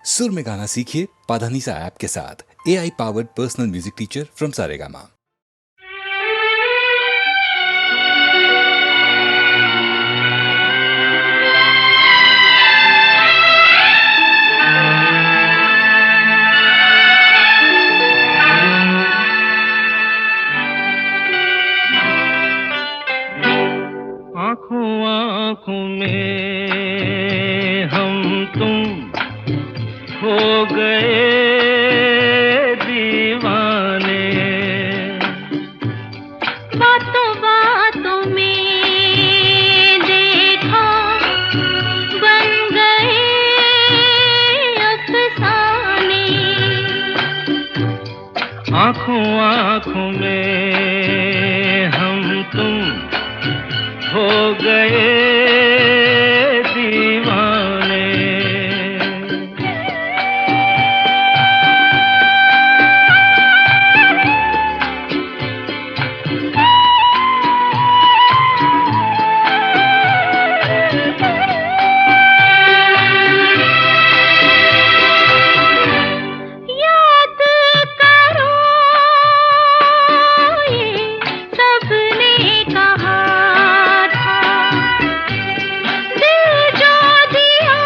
सुर में गाना सीखिए पाधानीसा ऐप के साथ। AI powered personal music teacher from Saregama. आँखों आँखों में हम तुम हो गए दीवाने, बातों बातों में देखा बन गए अफसाने। आँखों आँखों में हम तुम हो गए दीवाने। याद करो ये सबने कहा था, दिल जो दिया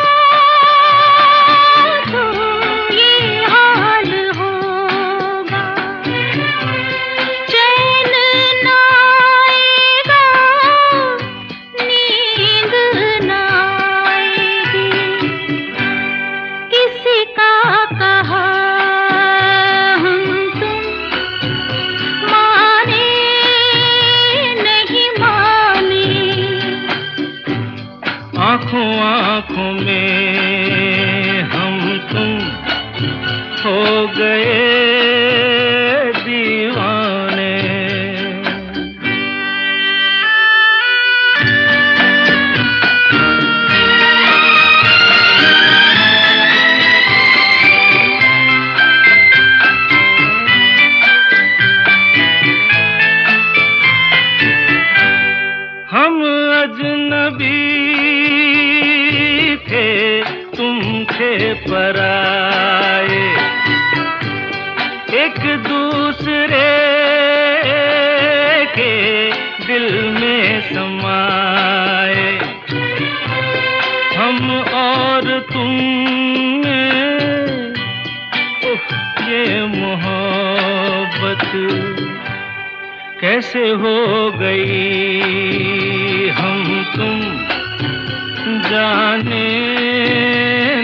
तो ये हाल होगा। चैन ना आएगा, नींद ना आएगी, किसी का कहा हम तुम माने नहीं माने। आँखों आँखों में हम तुम हो गए दीवाने। हम अजनबी थे, तुम थे पराए, एक दूसरे के दिल में समाए। हम और तुम में ये मोहब्बत कैसे हो गई हम तुम जाने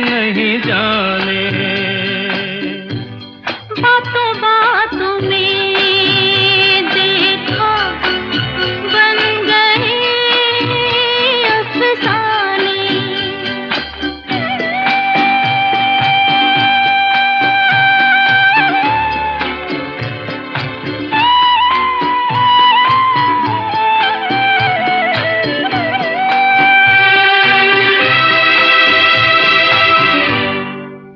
नहीं जाने। बातों बातों में देखा बन गए अफसाने।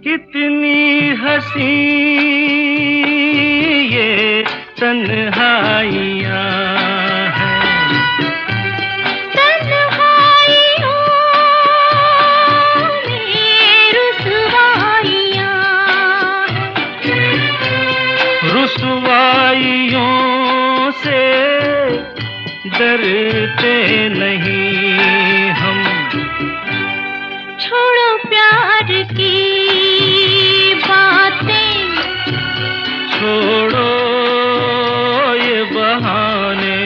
कितनी हंसी ये तन्हाइयाँ हैं, तन्हाइयों में रुसवाइयाँ हैं। रुसवाइयों से डरते नहीं हम। छोड़ो प्यार की बातें, छोड़ो ये बहाने।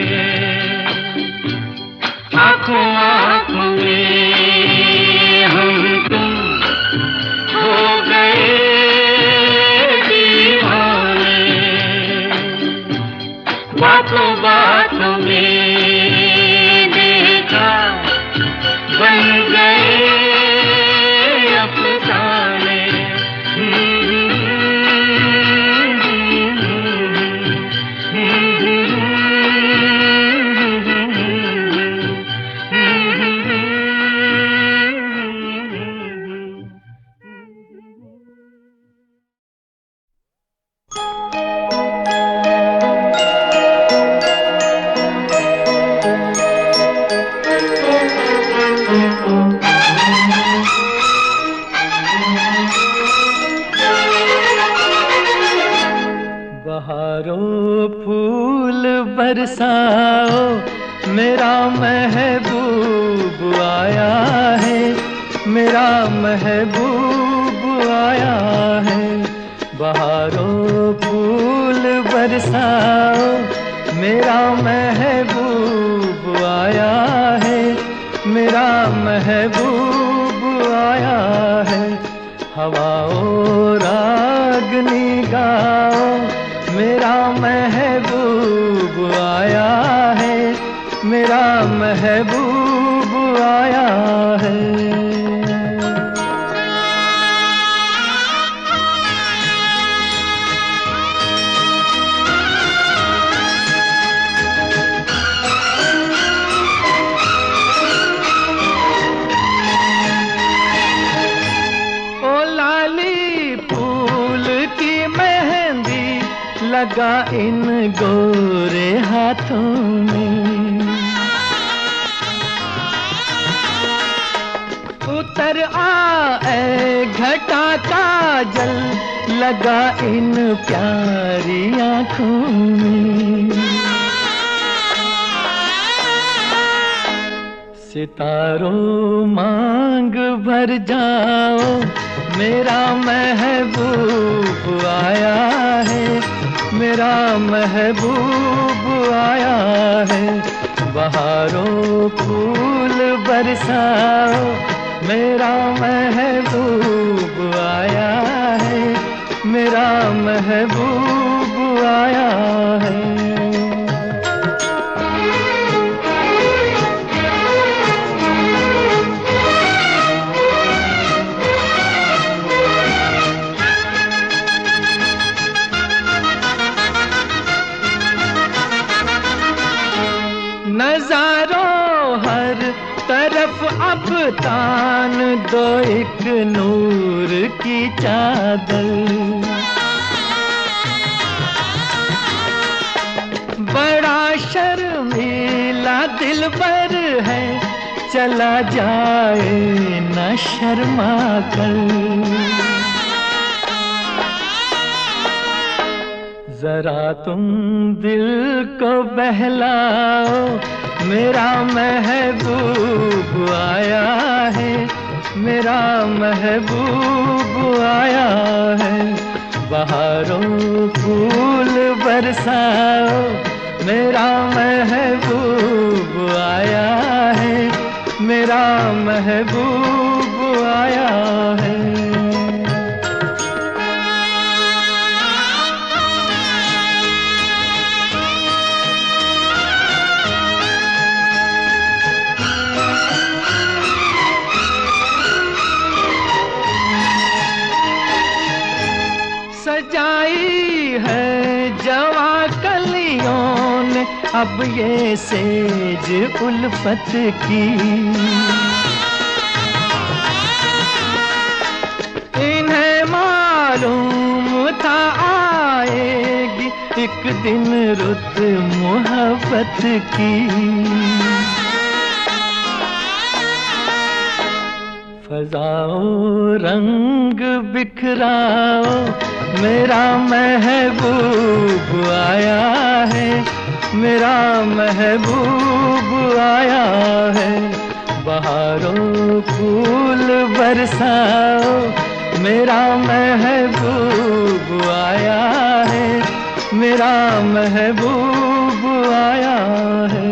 आँखों आँखों में हम तुम हो गए दीवाने। बातों बातों में देख बहारों फूल बरसाओ, मेरा महबूब आया है, मेरा महबूब आया है। बहारों फूल बरसाओ, मेरा महबूब आया है, मेरा महबूब आया है। हवाओं रागनी गाओ, मेरा महबूब आया है, मेरा महबूब आया है। लगा इन गोरे हाथों में, उतर आए घटा का जल, लगा इन प्यारी आँखों में। सितारों मांग भर जाओ, मेरा महबूब आया है, मेरा महबूब आया है। बहारों फूल बरसाओ, मेरा महबूब आया है, मेरा महबूब आया है। नजारों हर तरफ अब तान दो एक नूर की चादर, बड़ा शर्मीला दिलबर है, चला जाए न शर्मा कर। जरा तुम दिल को बहलाओ, मेरा महबूब आया है, मेरा महबूब आया है। बहारों फूल बरसाओ, मेरा महबूब आया है, मेरा महबूब आया है। सजाई है जवा कलियों ने अब ये सेज उल्फत की, इन्हें मालूम था आएगी एक दिन रुत मोहब्बत की। फजाओं रंग बिखराओ, मेरा महबूब आया है, मेरा महबूब आया है। बहारों फूल बरसाओ, मेरा महबूब आया है, मेरा महबूब आया है।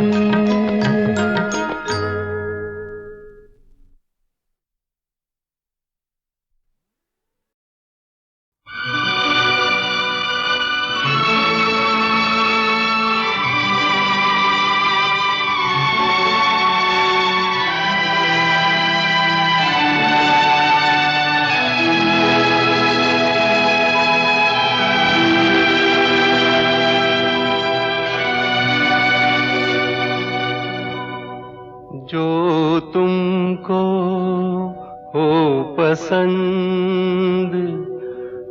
जो तुमको हो पसंद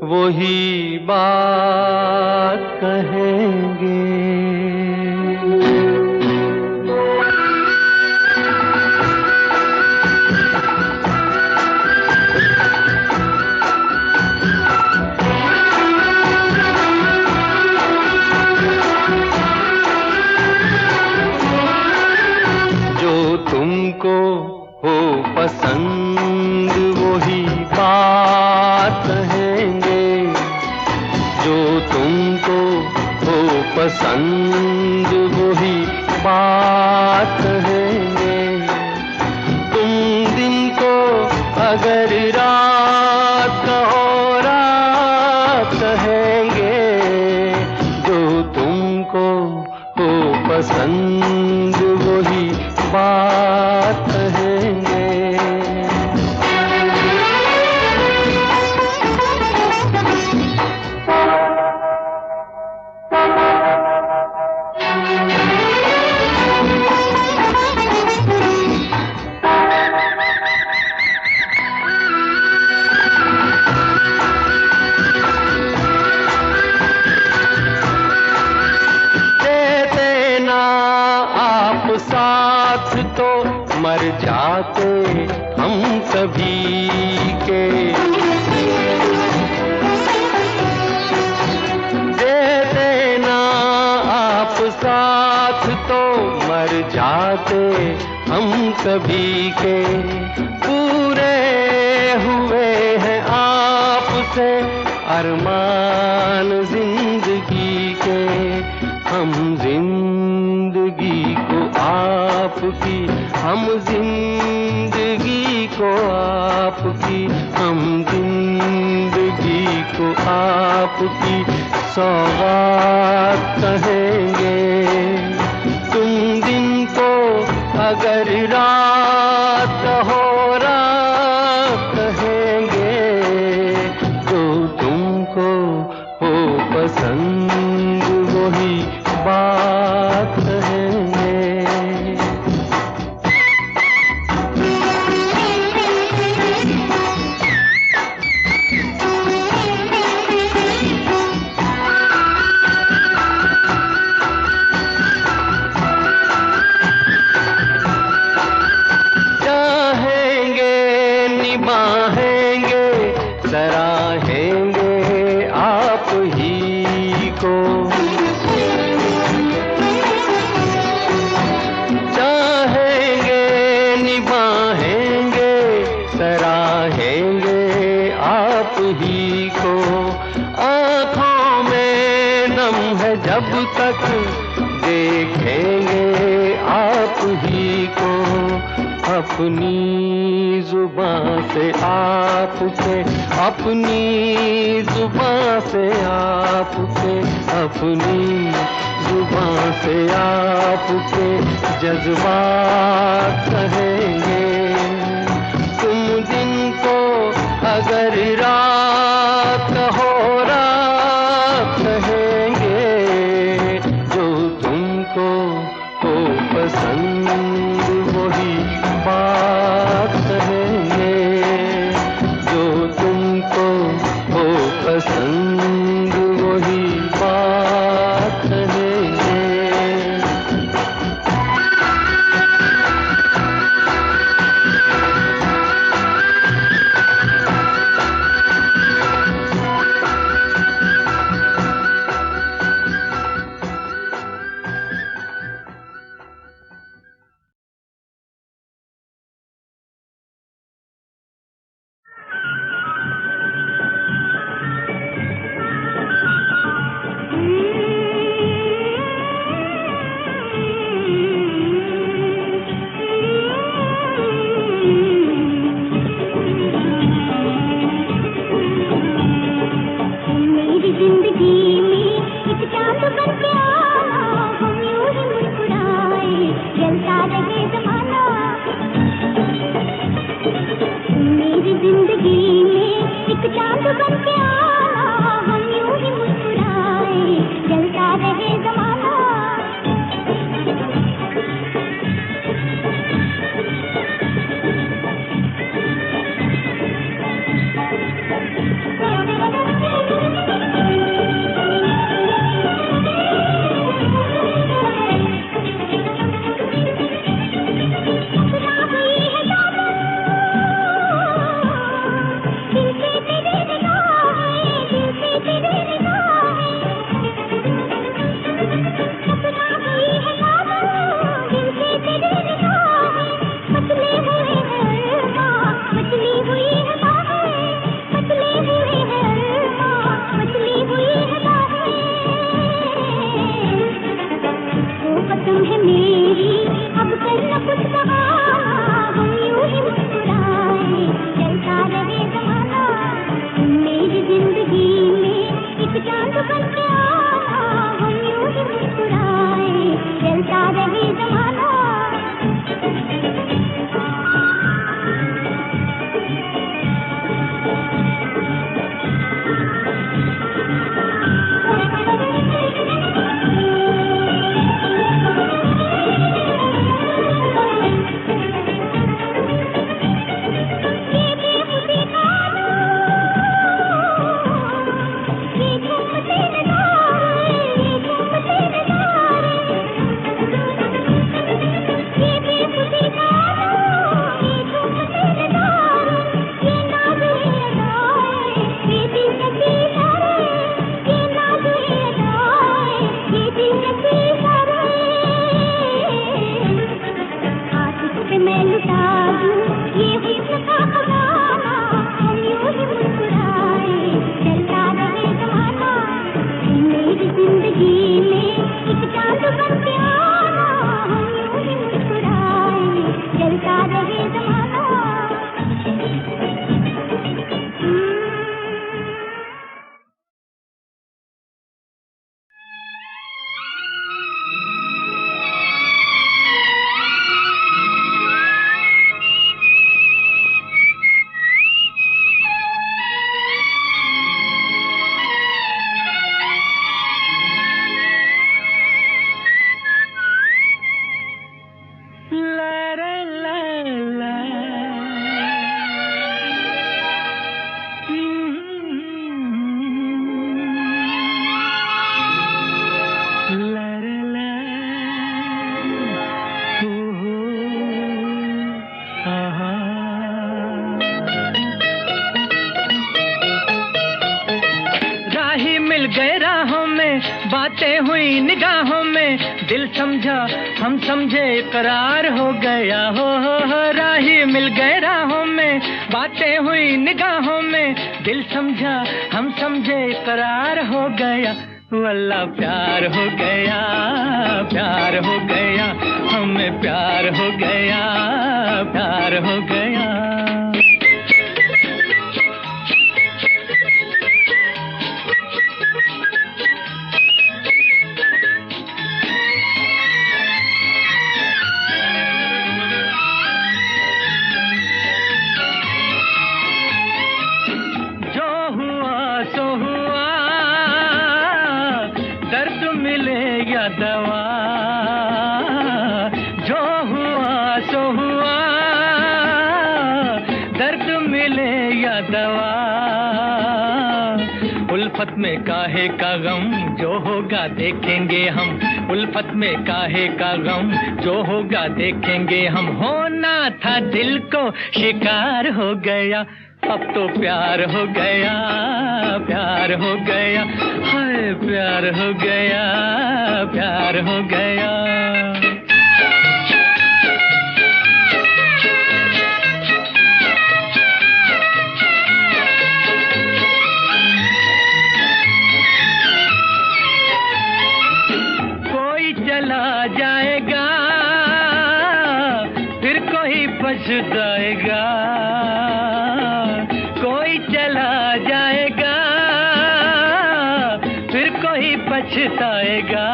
वही बात कहेंगे, कहेंगे, जो तुमको हो पसंद वही बात कहेंगे। तुम दिन को अगर रात कहो रात कहेंगे, जो तुमको हो पसंद वही बात कहेंगे। साथ तो मर जाते हम सभी के, दे देना आप साथ तो मर जाते हम सभी के। पूरे हुए हैं आपसे अरमान जिंदगी के, हम जिंदगी को आपकी, हम जिंदगी को आपकी, हम जिंदगी को आपकी सौगात कहेंगे। तुम दिन को अगर रात हो रात कहेंगे, जो तुमको हो पसंद वही बात कहेंगे। चाहेंगे निभाएंगे सराहेंगे आप ही को, चाहेंगे निभाएंगे सराहेंगे आप ही को। आँखों में नम है जब तक देखेंगे आप ही को, अपनी जुबान से आपके, अपनी जुबान से आपके, अपनी जुबान से आपके जज्बात कहेंगे। तुम दिन को अगर रात हो रात कहेंगे, जो तुमको हो पसंद वही बात कहेंगे, जो तुमको हो पसंद वही बात कहेंगे। गए राहों में, बातें हुई निगाहों में, दिल समझा हम समझे करार हो गया। हो राही मिल गए राहों में, बातें हुई निगाहों में, दिल समझा हम समझे करार हो गया। वल्ला प्यार हो गया, प्यार हो गया, हमें प्यार हो गया, प्यार हो गया। दवा जो हुआ सो हुआ, दर्द मिले या दवा। उल्फत में काहे का गम, जो होगा देखेंगे हम। उल्फत में काहे का गम, जो होगा देखेंगे हम। होना था दिल को शिकार हो गया, अब तो प्यार हो गया, प्यार हो गया, हाय प्यार हो गया, प्यार हो गया। कोई चला जाएगा, फिर कोई पछताएगा। कोई चला जाएगा, फिर कोई पछताएगा।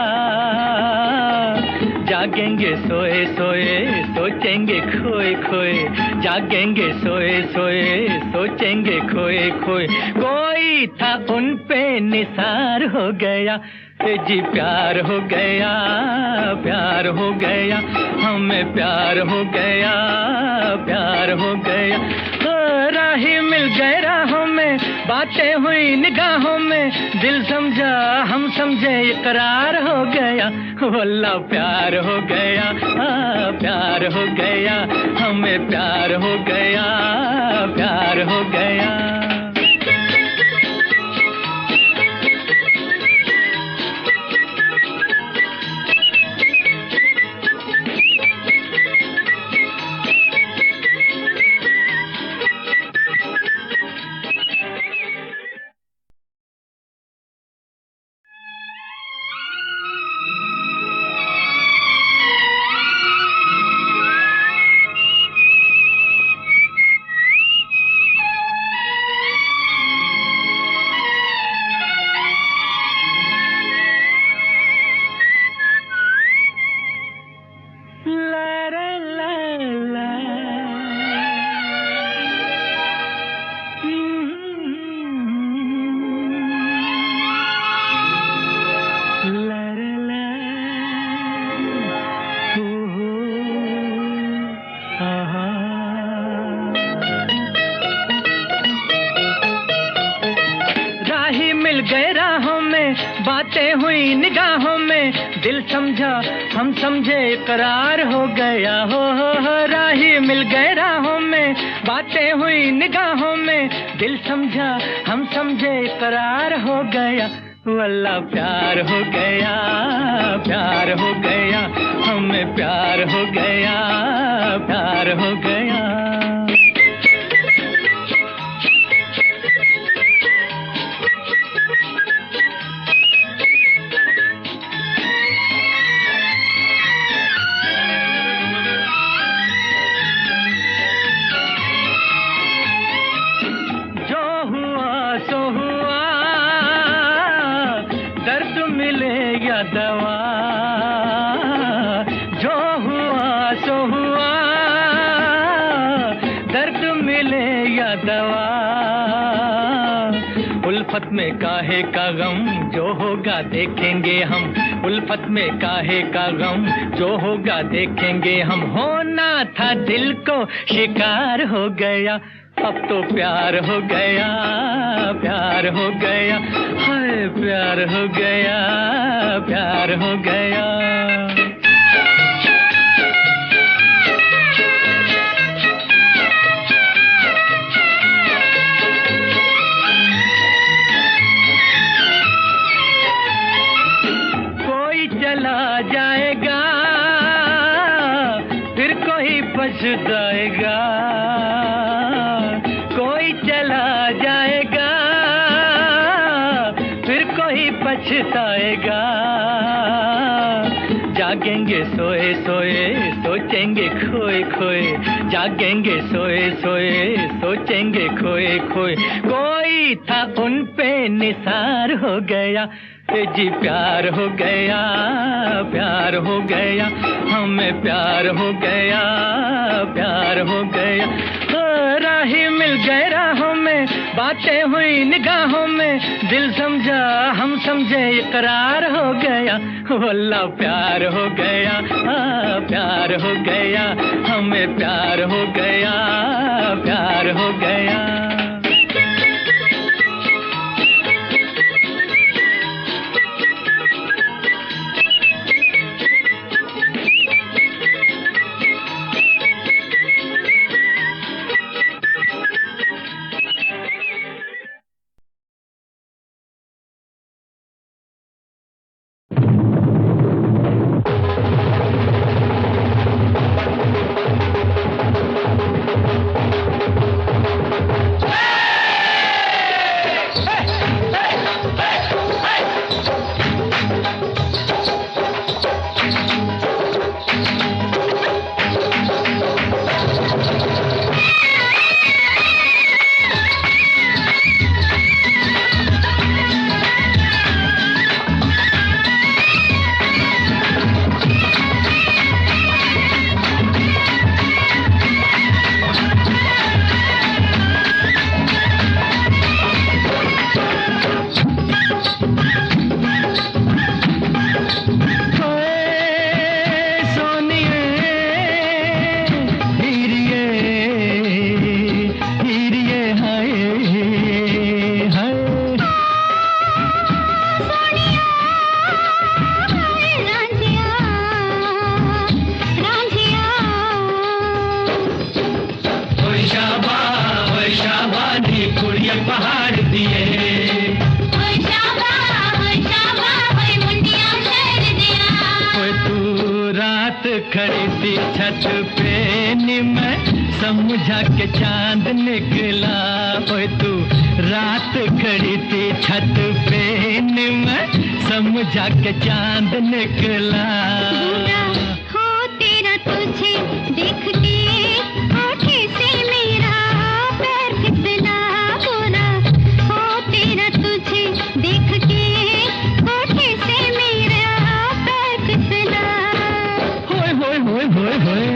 जागेंगे सोए सोए, सोचेंगे खोए खोए। जागेंगे सोए सोए, सोचेंगे खोए खोए। कोई था उन पे निसार हो गया, जी प्यार हो गया, प्यार हो गया, हमें प्यार हो गया, प्यार हो गया। राही मिल गए राहों में, बातें हुई निगाहों में, दिल समझा हम समझे इकरार हो गया। वल्ला प्यार हो गया, प्यार हो गया, हमें प्यार हो गया, प्यार हो गया। बातें हुई निगाहों में, दिल समझा हम समझे करार हो गया। हो राही मिल गए राहों में, बातें हुई निगाहों में, दिल समझा हम समझे करार हो गया। वल्ला प्यार हो गया, प्यार हो गया, हमें प्यार हो गया, प्यार हो गया। दवा जो हुआ सो हुआ, दर्द मिले या दवा। उल्फत में काहे का गम, जो होगा देखेंगे हम। उल्फत में काहे का गम, जो होगा देखेंगे हम। होना था दिल को शिकार हो गया, अब तो प्यार हो गया, प्यार हो गया, हाय प्यार हो गया, प्यार हो गया। पछताएगा, कोई चला जाएगा, फिर कोई पछताएगा। जागेंगे सोए सोए, सोचेंगे खोए खोए, जागेंगे सोए सोए, सोचेंगे खोए खोए। कोई था उन पे निसार हो गया, जी प्यार हो गया, प्यार हो गया, हमें प्यार हो गया, प्यार हो गया। राही मिल गए राहों में, बातें हुई निगाहों में, दिल समझा हम समझे इकरार हो गया। वल्लाह प्यार हो गया, प्यार हो गया, हमें प्यार हो गया, प्यार हो गया। खड़ी थी छत पे मैं समझा के चांद निकला। ओए तू रात खड़ी थी छत पे मैं समझा के चांद निकला। बुरा हो तेरा तुझे देख के होठे से मेरा पैर फिसला। बुरा हो तेरा तुझे देख के होठे से मेरा पैर फिसला। होए होए होए होए होए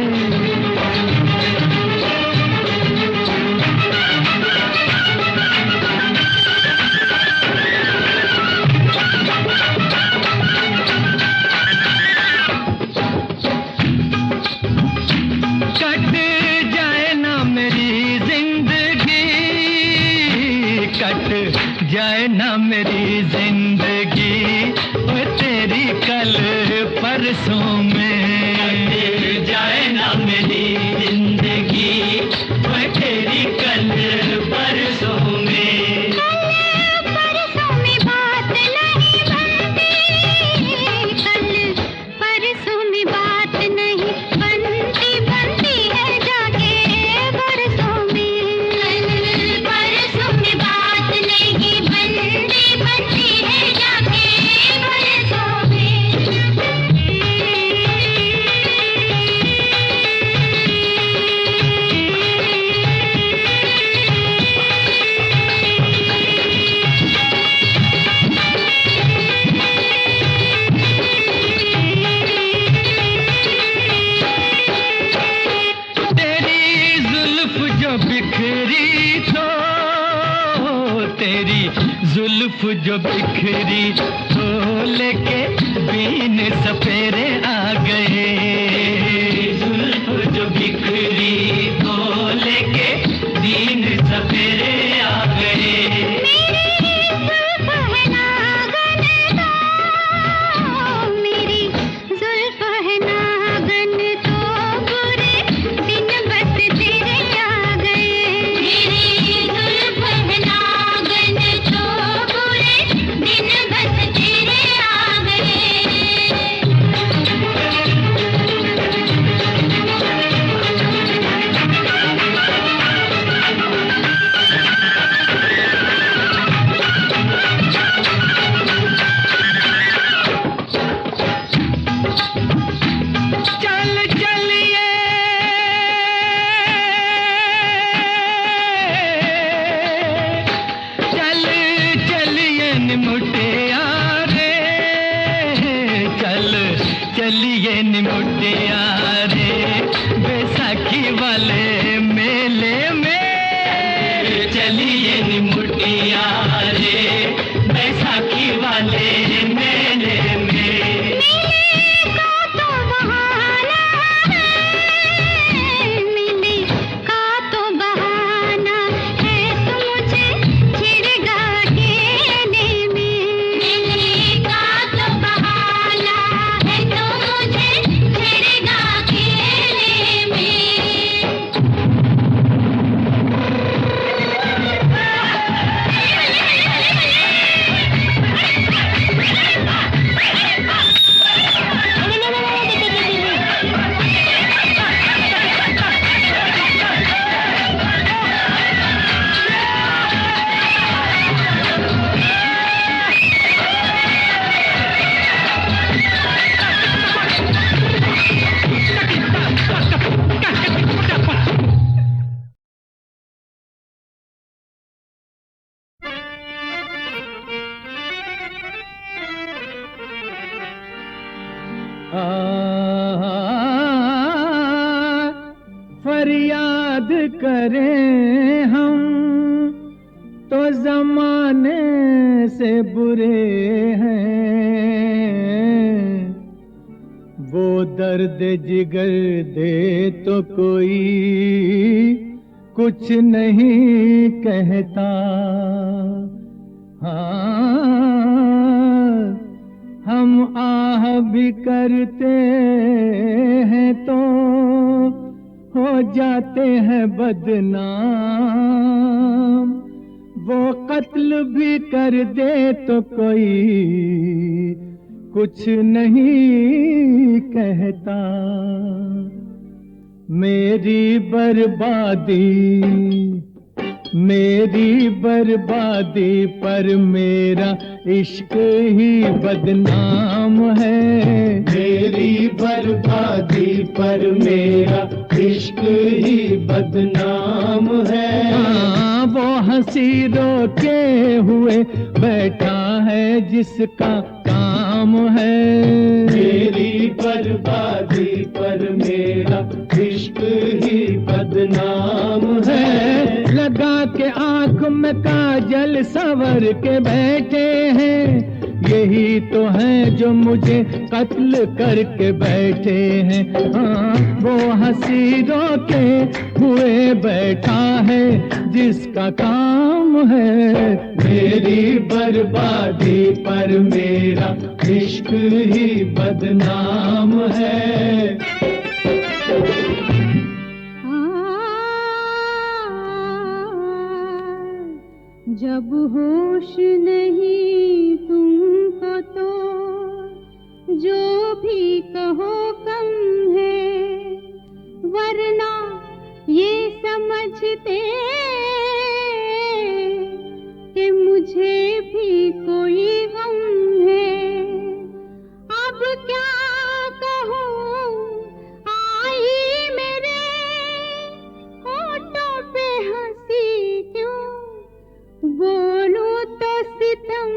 जाए ना मेरी जिंदगी वो तेरी कल परसों में। जाए ना मेरी जिंदगी वो तेरी कल परसों में। परसों में बात नहीं बनती, कल परसों में बात नहीं बनती, बनती है जाके बरसों में। कल परसों में बात नहीं बनती, बनती है जाके बरसों में। तेरी जुल्फ जो बिखरी तो, तेरी जुल्फ जो बिखरी तो लेके बीन सपेरे आ गए। जुल्फ जो बिखरी तो लेके बीन सपेरे आ गए। मेरी जुल्फ है नागन तो बुरे दिन बस तेरे आ गए। मेरी जुल्फ है नागन तो बुरे दिन बस तेरे आ गए। निमुटिया रे, चल चलिए निमुटिया रे, बैसाखी वाले मेले में। चलिए निमुटिया रे, बैसाखी वाले मेले में। फरियाद करें हम तो जमाने से बुरे हैं, वो दर्द जिगर दे तो कोई कुछ नहीं कहता। हाँ, हम आह भी करते हैं तो हो जाते हैं बदनाम, वो कत्ल भी कर दे तो कोई कुछ नहीं कहता। मेरी बर्बादी पर मेरा इश्क ही बदनाम है। मेरी बर्बादी पर मेरा इश्क ही बदनाम है। हाँ, वो हंसी रोके हुए बैठा है जिसका काम है। मेरी बर्बादी पर मेरा इश्क ही बदनाम है। लगा के आंख में काजल संवर के बैठे हैं, यही तो है जो मुझे कत्ल करके बैठे हैं। हाँ, वो हंसी रोके हुए बैठा है जिसका काम है। मेरी बर्बादी पर मेरा इश्क ही बदनाम है। जब होश नहीं तुमको तो जो भी कहो कम है, वरना ये समझते कि मुझे भी कोई गम है। अब क्या कहूँ, आई मेरे होठों पे हंसी क्यों, बोलूं तो सितम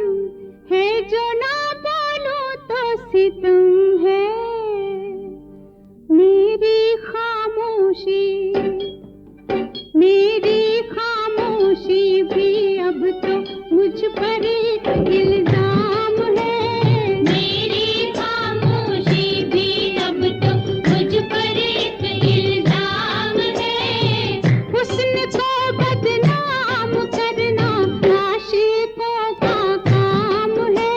है, जो ना बोलूं तो सितम है। मेरी खामोशी भी अब तो मुझ पर एक इल्जाम है। मेरी खामोशी भी अब तो मुझ पर एक इल्जाम है। हुस्न को बदनाम करना आशिकों का काम है।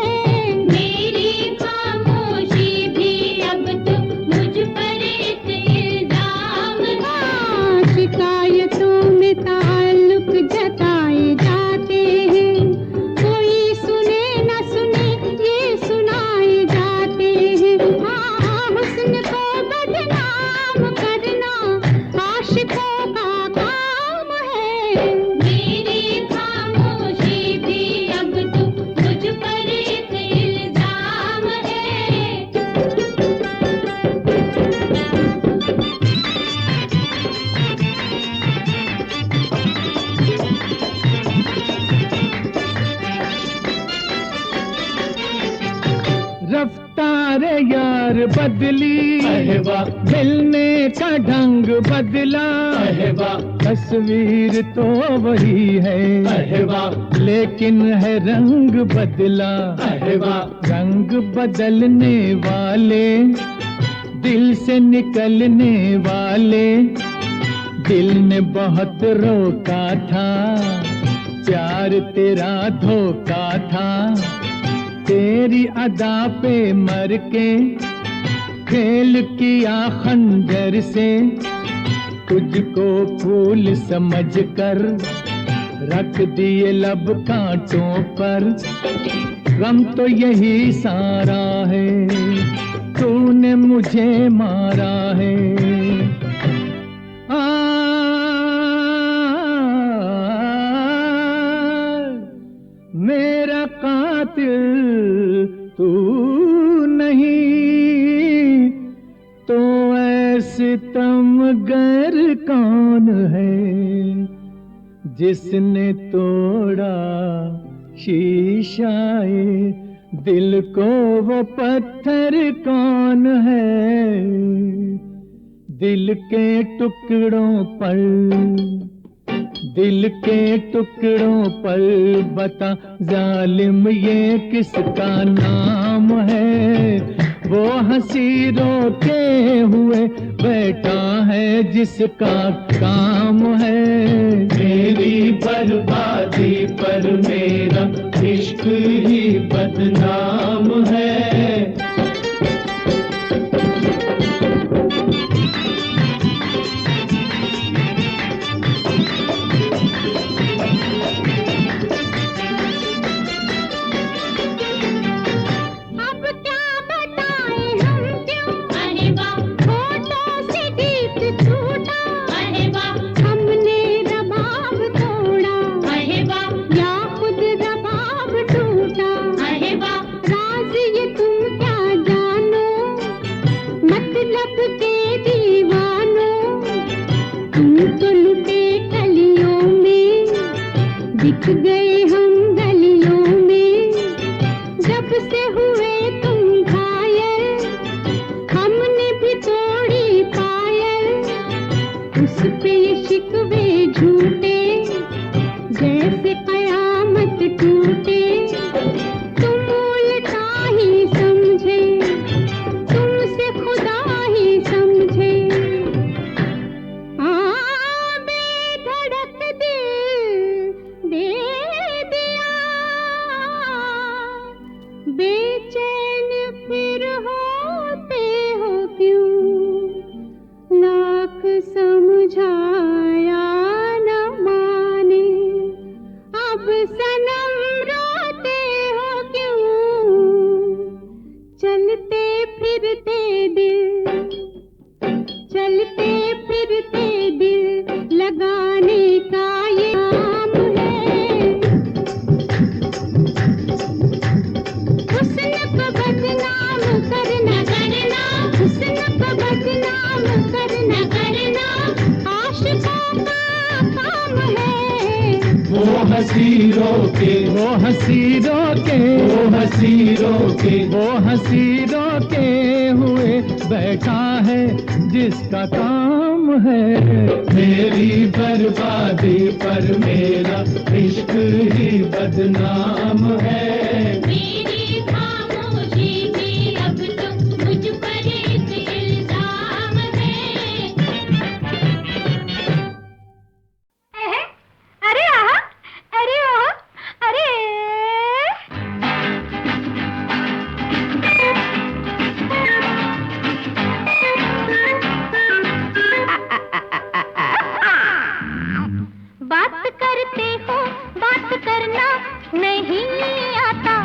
मेरी खामोशी भी अब तो मुझ पर एक इल्जाम है। शिकायतों में ताल्लुक जताए जाते हैं, कोई सुने सारे यार बदली, मिलने का ढंग बदला, तस्वीर तो वही है, लेकिन है रंग बदला। रंग बदलने वाले, दिल से निकलने वाले, दिल ने बहुत रोका था, प्यार तेरा धोखा था। तेरी अदा पे मर के खेल किया खंजर से, तुझको फूल समझ कर रख दिए लब कांटों पर। गम तो यही सारा है, तूने मुझे मारा है। मेरा कातिल तू नहीं तो ऐसे सितमगर कौन है जिसने तोड़ा शीशाए दिल को, वो पत्थर कौन है दिल के टुकड़ों पर, दिल के टुकड़ों पर बता जालिम ये किसका नाम है। वो हंसी रोके हुए बैठा है जिसका काम है। मेरी बर्बादी पर मेरा इश्क ही बदनाम है। दिख गए हम गलियों में, जब से हुए तुम घायल, हमने भी तोड़ी पायल। उस पे ये शिकवे झूठे जैसे कयामत टूटे। तुम उल्टा ही समझे, तुमसे खुदा ही समझे। बेधड़क दिल दे दिया, बेचैन फिर होते हो क्यों, लाख समझाया न माने। अब सनम रोते हो क्यों, चलते फिरते दिल, चलते फिरते दिल लगाने का ये काम है। हुस्न को बदनाम करना करना, हुस्न को बदनाम करना करना, आशिकों का काम है। वो हंसी रोके, वो हंसी रोके, वो हंसी रोके, वो हंसी रोके हुए बैठा है जिसका काम है। मेरी बर्बादी पर मेरा इश्क ही बदनाम है। मेरी खामोशी भी अब तो मुझ पर एक इल्जाम है। अरे आहा, अरे आहा, अरे बात करते हो, बात करना नहीं आता।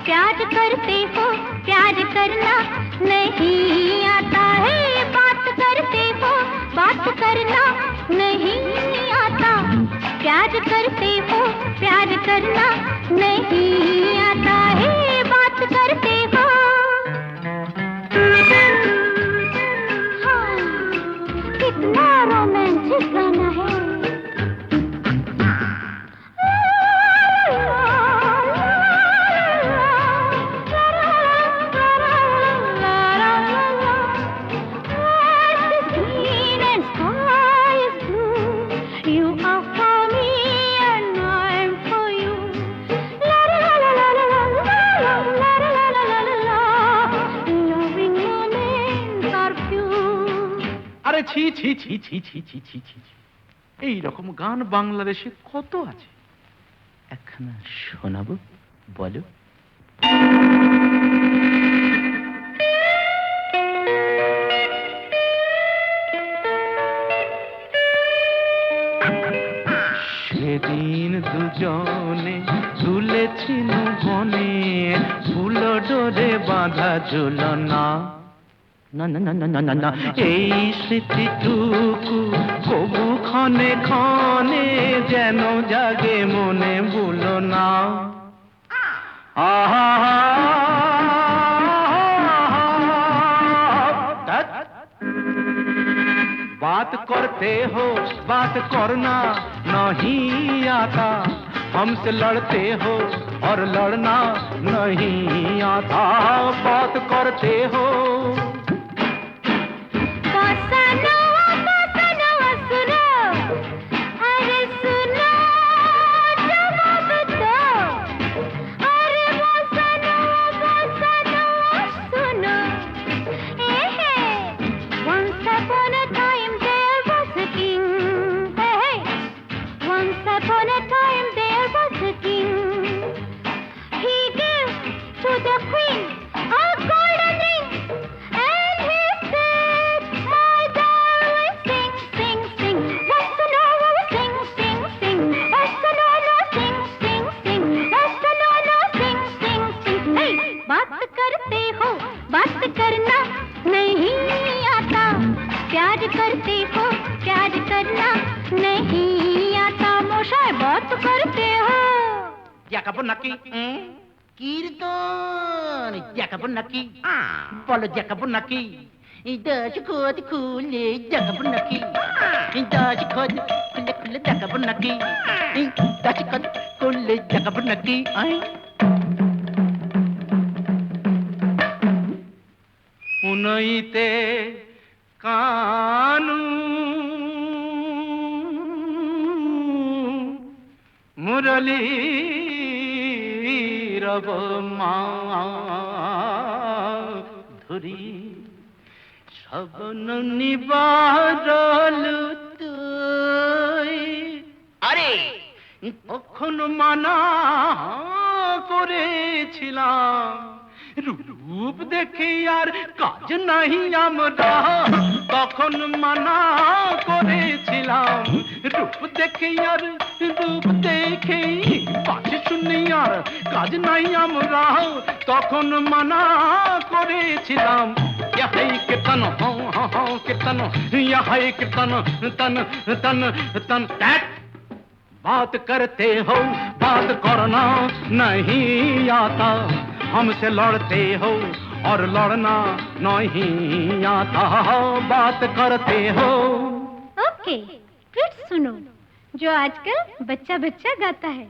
प्यार करते हो, प्यार करना नहीं आता है। बात करते हो, बात करना नहीं आता। प्यार करते हो, प्यार करना नहीं आता है। बात करते हो, हाँ, कितना रोमांटिक गाना है। ছি ছি ছি ছি ছি ছি ছি ছি ছি। এই রকম গান বাংলাদেশে কত আছে, একখানা শোনাবো, বলো। সেদিন দুজনে দুলেছিল বনে, ফুল ডোরে বাঁধা ঝুলনা। না না না না না না না, এই স্মৃতিটুকু কবু ক্ষণে ক্ষণে যেন জাগে মনে, ভুলো না। আহা बात करते हो बात करना नहीं आता, हमसे लड़ते हो और लड़ना नहीं आता। बात करते हो बोलो जकब नकी दज खुद खुले जकब नकी दज खुद खुले खुले जकब नकी दज खुद खुले जकब नकी। उनईते कानू मुरली रब ধরি শবন নিবারল তুই। আরে কখন মানা করেছিলাম, রূপ দেখে আর কাজ নাই আমরা, তখন মানা করেছিলাম। রূপ দেখে আর রূপ দেখে কাজ শুনি আর কাজ নাই আমরা, তখন মানা করেছিলাম। यही के तन हो के तन, यही के तन तन तन तन। बात करते हो बात करना नहीं आता, हमसे लड़ते हो और लड़ना नहीं आता। बात करते हो। ओके, फिर सुनो जो आजकल बच्चा बच्चा गाता है।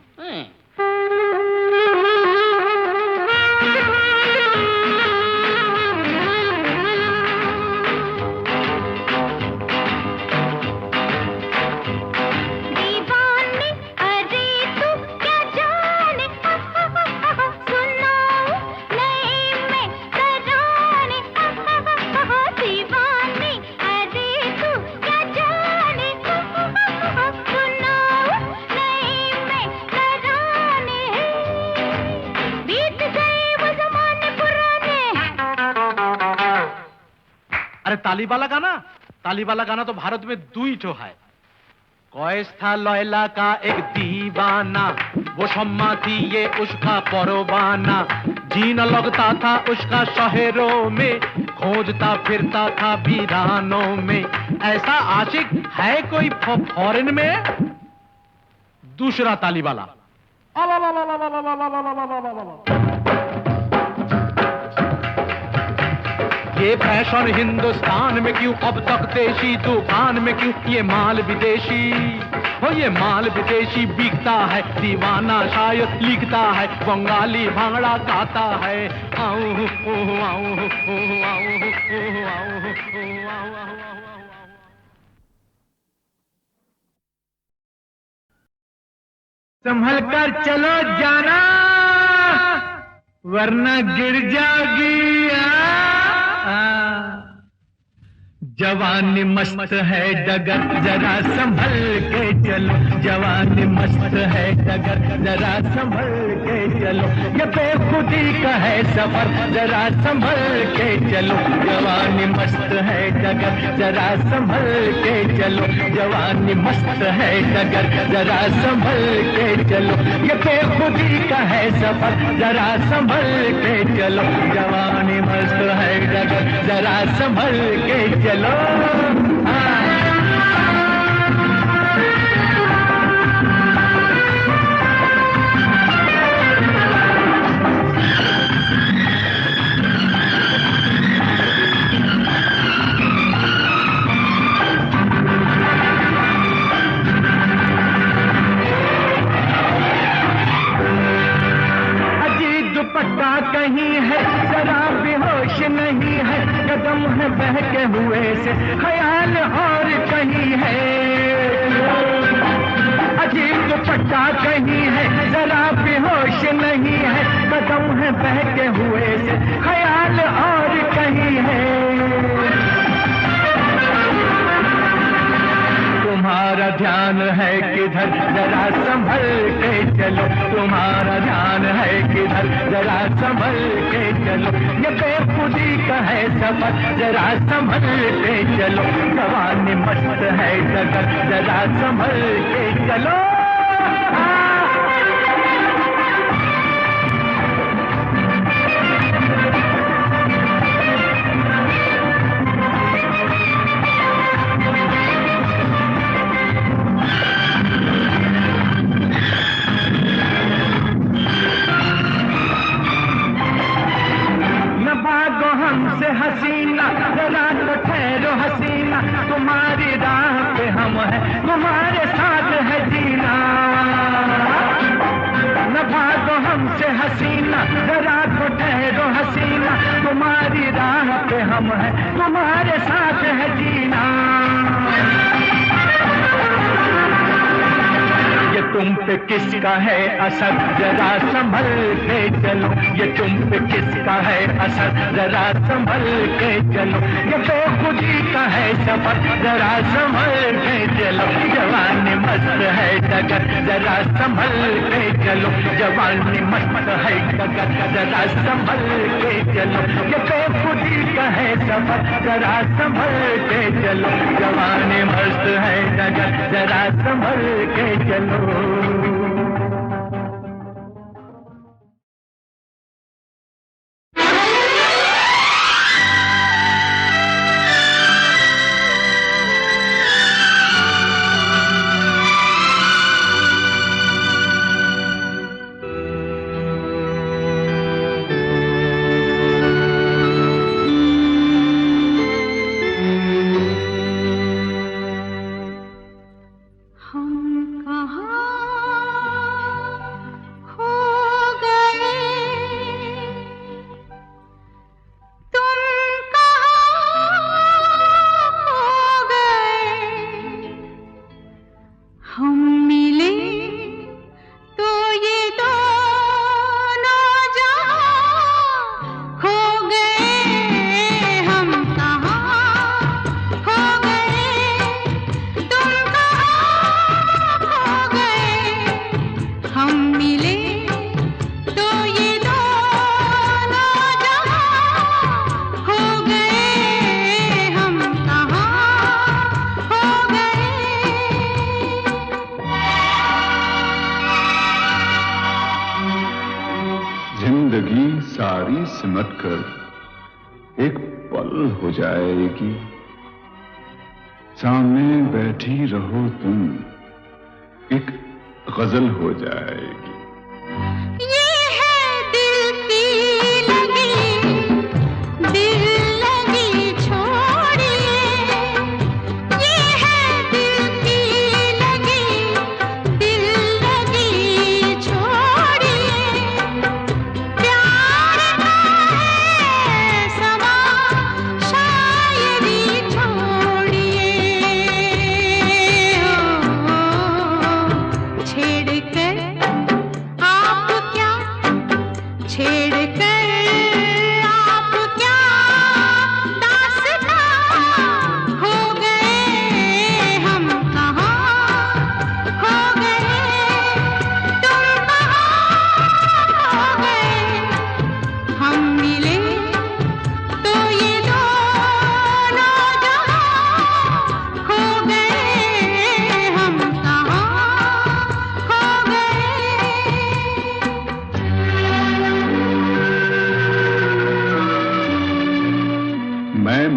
अरे तालीवाला गाना तो भारत में दुईठो है। कॉइस था लैला का एक दीवाना, वो शम्मा थी ये उसका परवाना। जीना लगता था उसका शहरों में, खोजता फिरता था वीरानों में। ऐसा आशिक है कोई फॉरेन में? दूसरा तालीवाला। ये फैशन हिंदुस्तान में क्यों, अब तक देशी दुकान में क्यों, ये माल विदेशी हो, ये माल विदेशी बिकता है। दीवाना शायद लिखता है, बंगाली भांगड़ा गाता है। आऊं आऊं संभल कर चलो जाना, वरना गिर जाओगी। जवानी मस्त है डगर जरा संभल के चलो, जवानी मस्त है डगर जरा संभल के चलो, ये बेखुदी का है सफर जरा संभल के चलो, जवानी मस्त है डगर जरा संभल के चलो, जवानी मस्त है डगर जरा संभल के चलो, ये बेखुदी का है सफर जरा संभल के चलो, जवानी मस्त है डगर जरा संभल के चलो। दुपट्टा कहीं है जरा बेहोश नहीं है, कदम है बहके हुए से ख्याल और कहीं है, अजीब दुपट्टा कहीं है जरा बेहोश नहीं है, कदम है बहके हुए से ख्याल और कहीं है, तुम्हारा ध्यान है किधर जरा संभल के चलो, तुम्हारा ध्यान है किधर जरा संभल के चलो, ये बेखुदी का है सफर जरा संभल के चलो, जवानी मस्त है डगर जरा संभल के चलो। हमसे हसीना जरा तो ठहरो हसीना, तुम्हारी राह पे हम हैं तुम्हारे साथ है जीना, न भागो हमसे हसीना जरा तो ठहरो हसीना, तुम्हारी राह पे हम हैं तुम्हारे साथ है जीना, ये तुम पे किसका है असर जरा संभल के चलो, ये तुम पे किसका है असर जरा संभल के चलो, ये बेखुदी का है सफर जरा संभल के चलो, जवानी मस्त है डगर जरा संभल के चलो, जवानी मस्त है डगर जरा संभल के चलो, ये बेखुदी का है सफर जरा संभल के चलो, जवानी मस्त है डगर जरा संभल के चलो। सिमट कर एक पल हो जाएगी, सामने बैठी रहो तुम एक गजल हो जाएगी।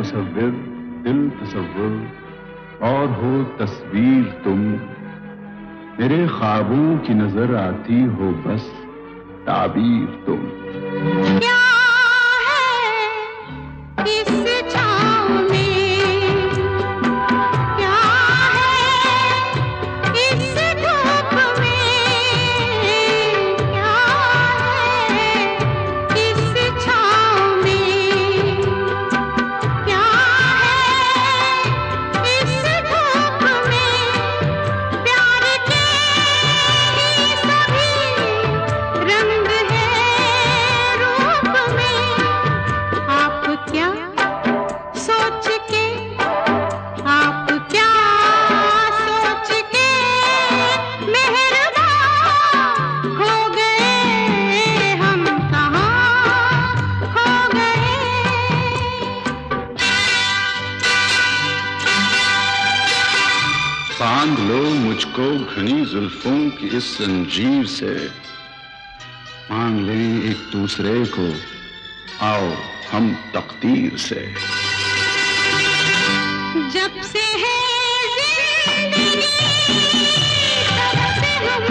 मुसव्विर दिल तसव्वुर और हो तस्वीर तुम, मेरे ख्वाबों की नजर आती हो बस ताबीर तुम। क्या है इस छाँव में, क्या है इस धूप में, क्या है इस छाँव में, क्या है इस धूप में, प्यार के ही सभी रंग है रूप में। आप क्या सोच के, आप क्या सोच के मेहरबान हो गए, हम कहाँ खो गए। बांध लो मुझको घनी जुल्फों की इस जंजीर से, मांग लें एक दूसरे को, आओ हम तकदीर से। जब से है जिंदगी तब से हम